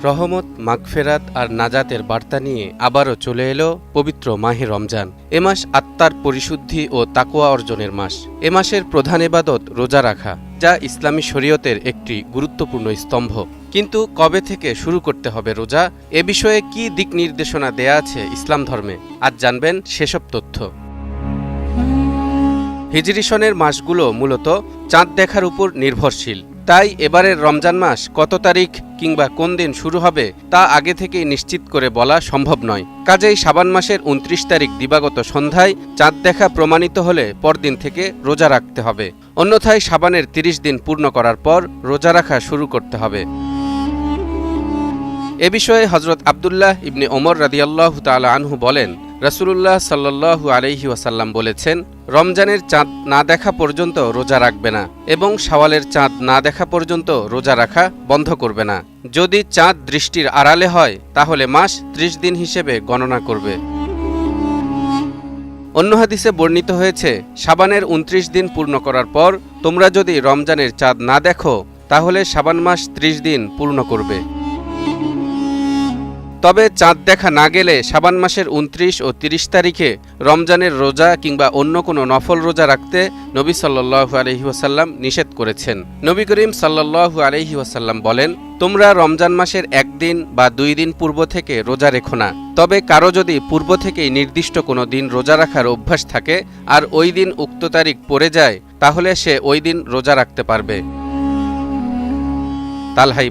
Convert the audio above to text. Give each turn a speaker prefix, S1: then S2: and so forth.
S1: রহমত, মাগফেরাত আর নাজাতের বার্তা নিয়ে আবারও চলে এলো পবিত্র মাহে রমজান। এ মাস আত্মার পরিশুদ্ধি ও তাকওয়া অর্জনের মাস। এ মাসের প্রধান ইবাদত রোজা রাখা, যা ইসলামী শরীয়তের একটি গুরুত্বপূর্ণ স্তম্ভ। কিন্তু কবে থেকে শুরু করতে হবে রোজা, এ বিষয়ে কী দিক নির্দেশনা দেয়া আছে ইসলাম ধর্মে, আজ জানবেন সেসব তথ্য। হিজরি সনের মাসগুলো মূলত চাঁদ দেখার উপর নির্ভরশীল। তাই এবারের রমজান মাস কত তারিখ কিংবা কোন দিন শুরু হবে তা আগে থেকেই নিশ্চিত করে বলা সম্ভব নয়। কাজেই শাবান মাসের ২৯ তারিখ দিবাগত সন্ধ্যায় চাঁদ দেখা প্রমাণিত হলে পরদিন থেকে রোজা রাখতে হবে। অন্যথায় শাবানের ৩০ দিন পূর্ণ করার পর রোজা রাখা শুরু করতে হবে। এ বিষয়ে হজরত আবদুল্লাহ ইবনে ওমর রাদিয়াল্লাহু তাআলা আনহু বলেন, রাসূলুল্লাহ সাল্লাল্লাহু আলাইহি ওয়াসাল্লাম বলেছেন, রমজানের চাঁদ না দেখা পর্যন্ত রোজা রাখবে না এবং শাওয়ালের চাঁদ না দেখা পর্যন্ত রোজা রাখা বন্ধ করবে না। যদি চাঁদ দৃষ্টির আড়ালে হয় তাহলে মাস ৩০ দিন হিসেবে গণনা করবে। অন্য হাদিসে বর্ণিত হয়েছে, শাবানের ২৯ দিন পূর্ণ করার পর তোমরা যদি রমজানের চাঁদ না দেখো তাহলে শাবান মাস ৩০ দিন পূর্ণ করবে। তবে চাঁদ দেখা না গেলে শাবান মাসের ২৯ ও ৩০ তারিখে রমজানের রোজা কিংবা অন্য কোনো নফল রোজা রাখতে নবী সাল্লাল্লাহু আলাইহি ওয়াসাল্লাম নিষেধ করেছেন। নবী করিম সাল্লাল্লাহু আলাইহি ওয়াসাল্লাম বলেন, তোমরা রমজান মাসের ১ দিন বা ২ দিন পূর্ব থেকে রোজা রেখো না। তবে কারো যদি পূর্ব থেকেই নির্দিষ্ট কোনো দিন রোজা রাখার অভ্যাস থাকে আর ওই দিন উক্ত তারিখ পড়ে যায় তাহলে সে ওই দিন রোজা রাখতে পারবে। তালহা